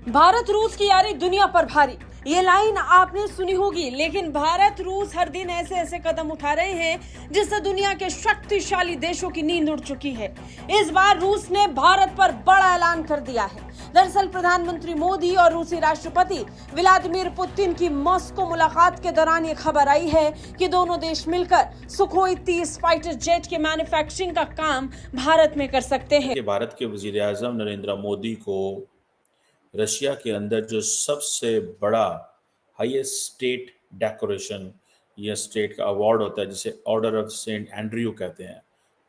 भारत रूस की यारी दुनिया पर भारी, ये लाइन आपने सुनी होगी। लेकिन भारत रूस हर दिन ऐसे ऐसे कदम उठा रहे हैं जिससे दुनिया के शक्तिशाली देशों की नींद उड़ चुकी है। इस बार रूस ने भारत पर बड़ा ऐलान कर दिया है। दरअसल प्रधानमंत्री मोदी और रूसी राष्ट्रपति व्लादिमीर पुतिन की मॉस्को मुलाकात के दौरान ये खबर आई है कि दोनों देश मिलकर सुखोई 30 फाइटर जेट के मैन्युफैक्चरिंग का काम भारत में कर सकते हैं। भारत के वजीर आजम नरेंद्र मोदी को रशिया के अंदर जो सबसे बड़ा हाईएस्ट स्टेट डेकोरेशन या स्टेट का अवार्ड होता है, जिसे ऑर्डर ऑफ सेंट एंड्रयू कहते हैं,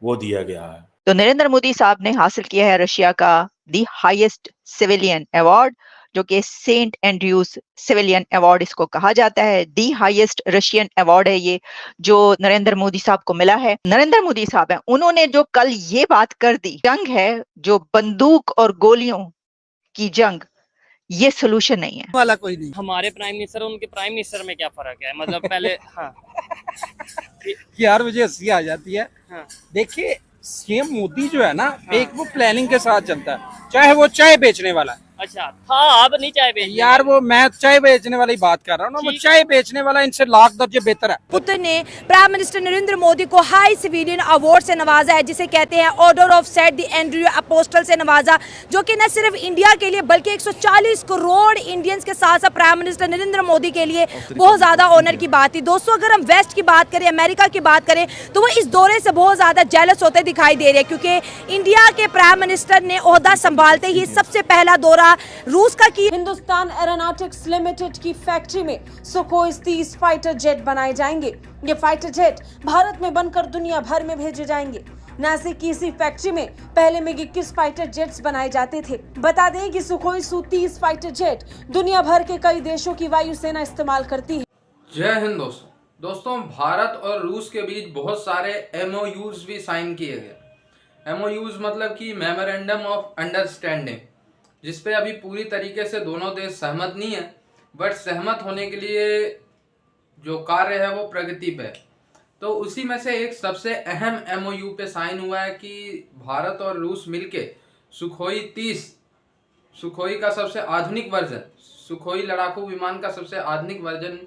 वो दिया गया है। तो नरेंद्र मोदी साहब ने हासिल किया है रशिया का दी हाईएस्ट सिविलियन अवार्ड, जो कि सेंट एंड्रयूज सिविलियन अवार्ड इसको कहा जाता है। दी हाईएस्ट रशियन अवार्ड है ये, जो नरेंद्र मोदी साहब को मिला है। नरेंद्र मोदी साहब हैं, उन्होंने जो कल ये बात कर दी, जंग है जो बंदूक और गोलियों की जंग, ये सोल्यूशन नहीं है वाला कोई नहीं। हमारे प्राइम मिनिस्टर और उनके प्राइम मिनिस्टर में क्या फर्क है? मतलब पहले हाँ यार मुझे हंसी आ जाती है। हाँ। देखिए सीएम मोदी जो है ना, एक वो प्लानिंग के साथ चलता है, चाहे वो चाय बेचने वाला है। अच्छा था, अब नहीं चाय बेचने यार वो मैं चाय बेचने वाली बात कर रहा हूँ ना, वो चाय बेचने वाला इनसे लाख दर्जे बेहतर है। पुतिन ने प्राइम मिनिस्टर नरेंद्र मोदी को हाई सिविलियन अवार्ड से नवाजा है, जिसे कहते हैं order of Saint the Andrew apostle से नवाजा, जो कि न सिर्फ इंडिया के लिए बल्कि 140 करोड़ इंडियंस के साथ साथ प्राइम मिनिस्टर नरेंद्र मोदी के लिए बहुत ज्यादा ऑनर की बात थी। दोस्तों, अगर हम वेस्ट की बात करें, अमेरिका की बात करें, तो वो इस दौरे से बहुत ज्यादा जेलस होते दिखाई दे रहे हैं, क्योंकि इंडिया के प्राइम मिनिस्टर ने ओहदा संभालते ही सबसे पहला दौरा रूस का की। हिंदुस्तान एरोनॉटिक्स लिमिटेड की फैक्ट्री में सुखोई 30 फाइटर जेट बनाए जाएंगे। ये फाइटर जेट भारत में बनकर दुनिया भर में भेजे जाएंगे। नासिक की इसी फैक्ट्री में पहले मिग 21 फाइटर जेट्स बनाए जाते थे। बता दें कि सुखोई Su-30 फाइटर जेट दुनिया भर के कई देशों की वायुसेना इस्तेमाल करती है। जय हिंद दोस्तों, भारत और रूस के बीच बहुत सारे MOUs भी साइन किए गए। MOUs मतलब कि मेमोरेंडम ऑफ अंडरस्टैंडिंग, जिसपे अभी पूरी तरीके से दोनों देश सहमत नहीं है, बट सहमत होने के लिए जो कार्य है वो प्रगति पे। तो उसी में से एक सबसे अहम MOU पे साइन हुआ है कि भारत और रूस मिलके सुखोई 30, सुखोई का सबसे आधुनिक वर्जन, सुखोई लड़ाकू विमान का सबसे आधुनिक वर्जन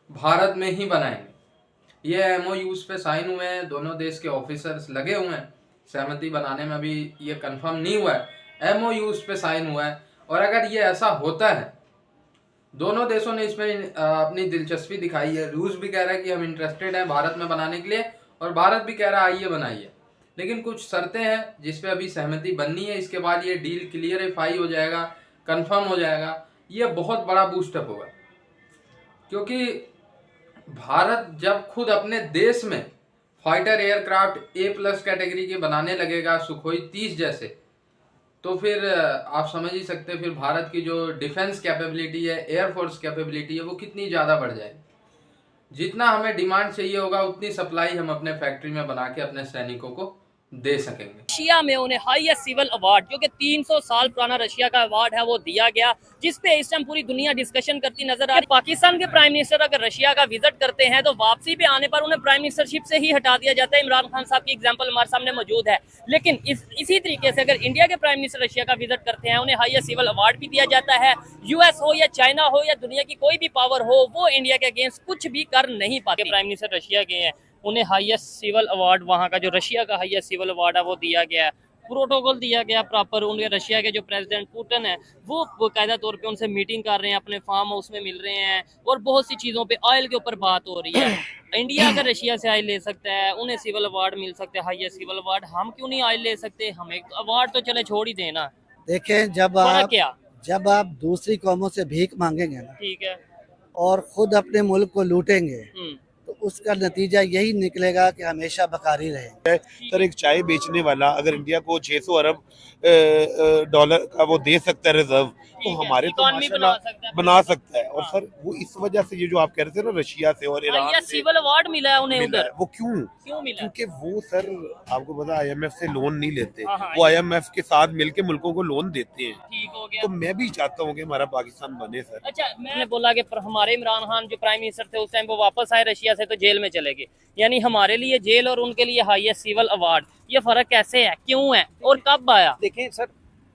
भारत में ही बनाएंगे। ये MOUs पे साइन हुए हैं, दोनों देश के ऑफिसर्स लगे हुए हैं। सहमति बनाने में अभी ये कंफर्म नहीं हुआ है, MOUs पे साइन हुआ है। और अगर ये ऐसा होता है, दोनों देशों ने इसमें अपनी दिलचस्पी दिखाई है। रूस भी कह रहा है कि हम इंटरेस्टेड हैं भारत में बनाने के लिए, और भारत भी कह रहा है आइए बनाइए, लेकिन कुछ शर्तें हैं जिस पे अभी सहमति बननी है। इसके बाद ये डील क्लियरिफाई हो जाएगा, कंफर्म हो जाएगा। ये बहुत बड़ा बूस्टअप होगा, क्योंकि भारत जब खुद अपने देश में फाइटर एयरक्राफ्ट A+ कैटेगरी के बनाने लगेगा, सुखोई 30 जैसे, तो फिर आप समझ ही सकते हैं फिर भारत की जो डिफेंस कैपेबिलिटी है, एयरफोर्स कैपेबिलिटी है, वो कितनी ज़्यादा बढ़ जाएगी। जितना हमें डिमांड चाहिए होगा उतनी सप्लाई हम अपने फैक्ट्री में बना के अपने सैनिकों को दे सकेंगे। रशिया में उन्हें हाईएस्ट सिविल अवार्ड, जो कि 300 साल पुराना रशिया का अवार्ड है, वो दिया गया, जिसपे इस टाइम पूरी दुनिया डिस्कशन करती नजर आ रही है। पाकिस्तान के प्राइम मिनिस्टर अगर रशिया का विजिट करते हैं तो वापसी पे आने पर उन्हें प्राइम मिनिस्टरशिप से ही हटा दिया जाता है। इमरान खान साहब की एग्जांपल हमारे सामने मौजूद है। लेकिन इसी तरीके से अगर इंडिया के प्राइम मिनिस्टर रशिया का विजिट करते हैं, उन्हें हाईएस्ट सिविल अवार्ड भी दिया जाता है। US हो या चाइना हो या दुनिया की कोई भी पावर हो, वो इंडिया के अगेंस्ट कुछ भी कर नहीं पाते। प्राइम मिनिस्टर रशिया के हैं, उन्हें हाईएस्ट सिविल अवार्ड, वहाँ का जो रशिया का हाईएस्ट सिविल अवार्ड है वो दिया गया है। प्रोटोकॉल दिया गया प्रॉपर। उनके रशिया के जो प्रेसिडेंट पुतिन है वो बाकायदा तौर पे उनसे मीटिंग कर रहे हैं, अपने फार्म हाउस में मिल रहे हैं, और बहुत सी चीज़ों पे ऑयल के ऊपर बात हो रही है। इंडिया अगर रशिया से ऑयल ले सकता है, उन्हें सिविल अवार्ड मिल सकते हैं, हाईएस्ट सिविल अवार्ड, हम क्यों नहीं ऑयल ले सकते? हमें अवार्ड तो चले छोड़ ही देना। देखें, जब आप दूसरी कौमों से भीख मांगेंगे ना, ठीक है, और खुद अपने मुल्क को लूटेंगे, तो उसका नतीजा यही निकलेगा कि हमेशा बकारी रहेंगे। सर, एक चाय बेचने वाला अगर इंडिया को 600 अरब डॉलर का वो दे सकता है रिजर्व, तो हमारे तो माशाल्लाह बना सकता है। और सर वो इस वजह से, ये जो आप कह रहे थे ना, रशिया से और ईरान से सिविल अवार्ड मिला है उन्हें उधर, वो क्यों मिला? क्योंकि वो सर आपको पता IMF से लोन नहीं लेते, वो IMF के साथ मिलके मुल्कों को लोन देते हैं। ठीक हो गया। तो मैं भी चाहता हूँ कि हमारा पाकिस्तान बने सर। अच्छा, मैंने बोला कि हमारे इमरान खान जो प्राइम मिनिस्टर थे उस टाइम वो वापस आए रशिया से तो जेल में चले गए, यानी हमारे लिए जेल और उनके लिए हाईएस्ट सिविल अवार्ड, ये फर्क कैसे है, क्यों है और कब आया? देखें सर,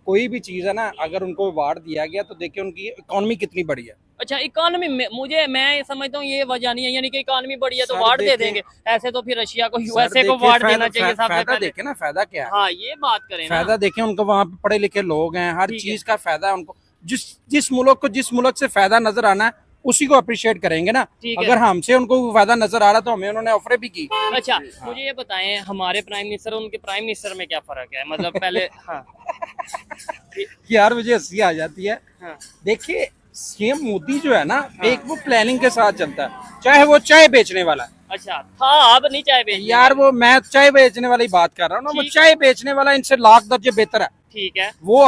कोई भी चीज है ना, अगर उनको अवार्ड दिया गया तो देखिए उनकी इकोनॉमी कितनी बड़ी है। अच्छा, इकोनॉमी में मैं समझता हूँ ये वजह नहीं है, यानी कि इकोनॉमी बड़ी है तो अवार्ड दे देंगे। ऐसे तो फिर रशिया को, यूएसए को अवार्ड देना चाहिए। फायदा देखे ना, फायदा क्या है? हाँ, ये बात करें, फायदा देखे, उनको वहाँ पे पढ़े लिखे लोग हैं, हर चीज का फायदा है उनको। जिस मुल्क से फायदा नजर आना है उसी को अप्रिशिएट करेंगे ना। अगर हमसे उनको फायदा नजर आ रहा तो हमें उन्होंने ऑफर भी की। अच्छा, मुझे ये बताएं, हमारे प्राइम मिनिस्टर और उनके प्राइम मिनिस्टर में क्या फर्क है? मतलब पहले यार मुझे हंसी आ जाती है। देखिए, सीएम मोदी जो है ना, एक वो प्लानिंग के साथ चलता है, चाहे वो चाय बेचने वाला है। अच्छा था, अब नहीं चाय बेचने यार वो मैं चाय बेचने वाली बात कर रहा हूँ ना, वो चाय बेचने वाला इनसे लाख दर्जे बेहतर है। ठीक है, वो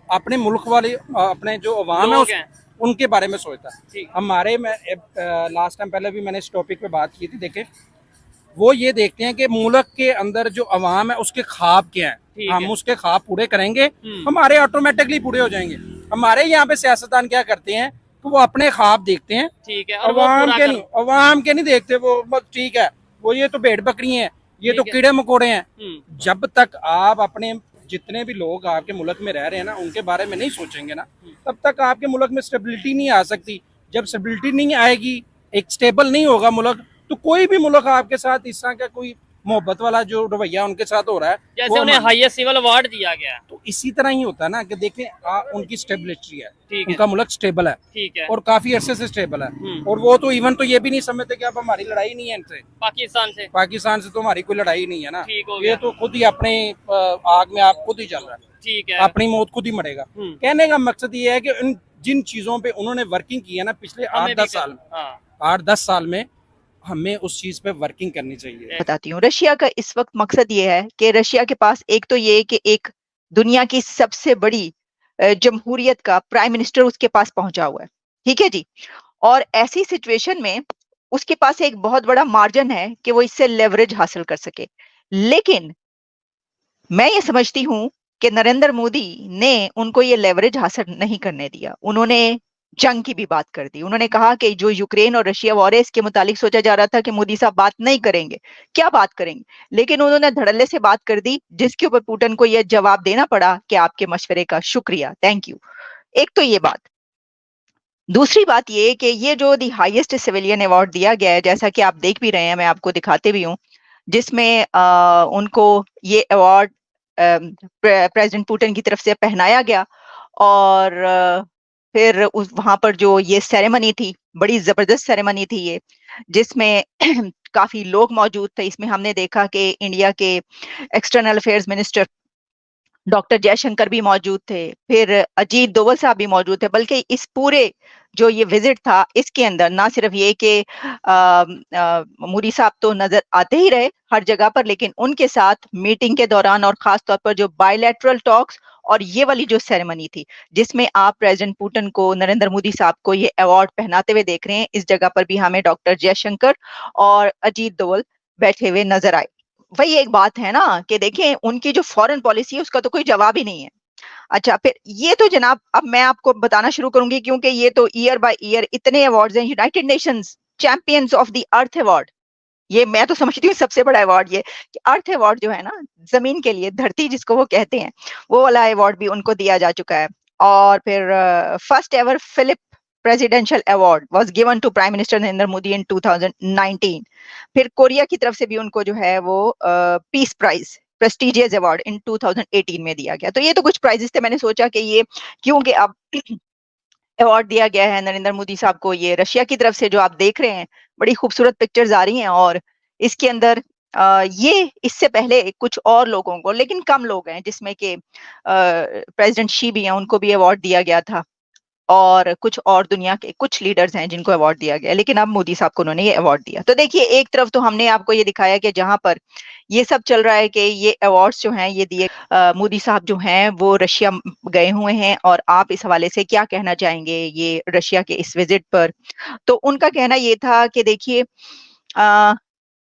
अपने मुल्क वाले, अपने जो अवाम है उनके बारे में सोचता है। हमारे में लास्ट टाइम पहले भी मैंने इस टॉपिक पे बात की थी। देखे, वो ये देखते हैं कि मुल्क के अंदर जो अवाम है उसके ख्वाब क्या है, हम उसके ख्वाब पूरे करेंगे, हमारे ऑटोमेटिकली पूरे हो जाएंगे। हमारे यहाँ पे सियासतदान क्या करते हैं कि वो अपने ख्वाब देखते हैं, ठीक है, अवाम के नहीं देखते। वो बस ठीक है, वो ये तो भेड़ बकरी हैं, ये तो कीड़े मकोड़े हैं। जब तक आप अपने जितने भी लोग आपके मुल्क में रह रहे हैं ना, उनके बारे में नहीं सोचेंगे ना, तब तक आपके मुल्क में स्टेबिलिटी नहीं आ सकती। जब स्टेबिलिटी नहीं आएगी, एक स्टेबल नहीं होगा मुल्क, तो कोई भी मुल्क आपके साथ इस तरह का कोई मोहब्बत वाला जो रवैया उनके साथ हो रहा है, जैसे उन्हें हाईएस्ट सिविल अवार्ड दिया गया, तो इसी तरह ही होता है ना कि देखें उनकी स्टेबिलिटी है, उनका मुल्क स्टेबल है, ठीक है, और काफी अरसे से स्टेबल है। और वो तो इवन तो ये भी नहीं समझते कि अब हमारी लड़ाई नहीं है इनसे, पाकिस्तान से तो हमारी कोई लड़ाई नहीं है ना, ये तो खुद ही अपने आग में आप खुद ही चल रहा है, ठीक है, अपनी मौत खुद ही मरेगा। कहने का मकसद ये है कि जिन चीजों पे उन्होंने वर्किंग की है ना पिछले 8-10 साल में, हमें उस चीज पे वर्किंग करनी चाहिए। बताती हूँ, रशिया का इस वक्त मकसद ये है कि रशिया के पास एक तो ये कि एक दुनिया की सबसे बड़ी जमहूरियत का प्राइम मिनिस्टर उसके पास पहुंचा हुआ है, ठीक है जी। और ऐसी सिचुएशन में उसके पास एक बहुत बड़ा मार्जिन है कि वो इससे लेवरेज हासिल कर सके। लेकिन मैं ये समझती हूँ कि नरेंद्र मोदी ने उनको ये लेवरेज हासिल नहीं करने दिया। उन्होंने जंग की भी बात कर दी। उन्होंने कहा कि जो यूक्रेन और रशिया वॉर है, इसके मुतालिक सोचा जा रहा था कि मोदी साहब बात नहीं करेंगे, क्या बात करेंगे, लेकिन उन्होंने धड़ल्ले से बात कर दी, जिसके ऊपर पुतिन को यह जवाब देना पड़ा कि आपके मशवरे का शुक्रिया, थैंक यू। एक तो ये बात। दूसरी बात ये कि ये जो दी हाईएस्ट सिविलियन अवार्ड दिया गया है, जैसा कि आप देख भी रहे हैं, मैं आपको दिखाते भी हूँ, जिसमें उनको ये अवार्ड प्रेसिडेंट पुतिन की तरफ से पहनाया गया। और फिर उस वहां पर जो ये सेरेमनी थी, बड़ी जबरदस्त सेरेमनी थी ये, जिसमें काफी लोग मौजूद थे। इसमें हमने देखा कि इंडिया के external affairs minister doctor Jaishankar भी मौजूद थे, फिर अजीत डोवल साहब भी मौजूद थे। बल्कि इस पूरे जो ये विजिट था, इसके अंदर ना सिर्फ ये कि मोदी साहब तो नजर आते ही रहे हर जगह पर, लेकिन उनके साथ मीटिंग के दौरान और खास तौर पर जो बायलैटरल टॉक्स और ये वाली जो सेरेमनी थी, जिसमें आप प्रेसिडेंट पुतिन को, नरेंद्र मोदी साहब को ये अवार्ड पहनाते हुए देख रहे हैं, इस जगह पर भी हमें डॉक्टर जयशंकर और अजीत डोवल बैठे हुए नजर आए। वही एक बात है ना कि देखें, उनकी जो फॉरेन पॉलिसी है उसका तो कोई जवाब ही नहीं है। अच्छा, फिर ये तो जनाब अब मैं आपको बताना शुरू करूंगी, क्योंकि ये तो ईयर बाय ईयर इतने अवार्ड्स हैं। United Nations champions of the earth award, ये मैं तो समझती हूँ सबसे बड़ा अवार्ड ये कि अर्थ अवार्ड जो है ना, जमीन के लिए, धरती जिसको वो कहते हैं, वो वाला अवार्ड भी उनको दिया जा चुका है। और फिर first ever Philip presidential award was given to prime minister Narendra Modi in 2019। फिर कोरिया की तरफ से भी उनको जो है वो peace prize, prestigious award in 2018 में दिया गया। तो ये तो कुछ प्राइजेस थे। मैंने सोचा कि ये क्योंकि अब अवार्ड दिया गया है नरेंद्र मोदी साहब को, ये रशिया की तरफ से, जो आप देख रहे हैं, बड़ी खूबसूरत पिक्चर्स आ रही हैं। और इसके अंदर ये इससे पहले कुछ और लोगों को, लेकिन कम लोग हैं, जिसमें कि प्रेसिडेंट शी भी हैं, उनको भी अवार्ड दिया गया था, और कुछ और दुनिया के कुछ लीडर्स हैं जिनको अवार्ड दिया गया, लेकिन अब मोदी साहब को उन्होंने ये अवार्ड दिया। तो देखिए, एक तरफ तो हमने आपको ये दिखाया कि जहां पर ये सब चल रहा है कि ये अवार्ड्स जो हैं ये दिए, मोदी साहब जो हैं वो रशिया गए हुए हैं, और आप इस हवाले से क्या कहना चाहेंगे ये रशिया के इस विजिट पर? तो उनका कहना ये था कि देखिए,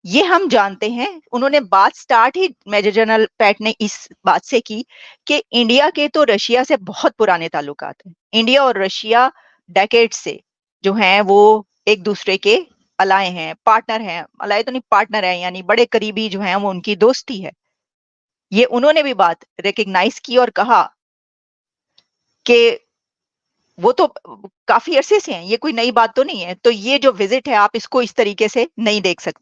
ये हम जानते हैं, उन्होंने बात स्टार्ट ही मेजर जनरल पैट ने इस बात से की कि इंडिया के तो रशिया से बहुत पुराने ताल्लुकात हैं। इंडिया और रशिया डेकेड से जो हैं वो एक दूसरे के अलाए हैं, पार्टनर हैं, अलाए तो नहीं, पार्टनर हैं, यानी बड़े करीबी जो हैं वो उनकी दोस्ती है। ये उन्होंने भी बात रिकग्नाइज की और कहा कि वो तो काफी अरसे से हैं, ये कोई नई बात तो नहीं है। तो ये जो विजिट है आप इसको इस तरीके से नहीं देख सकते।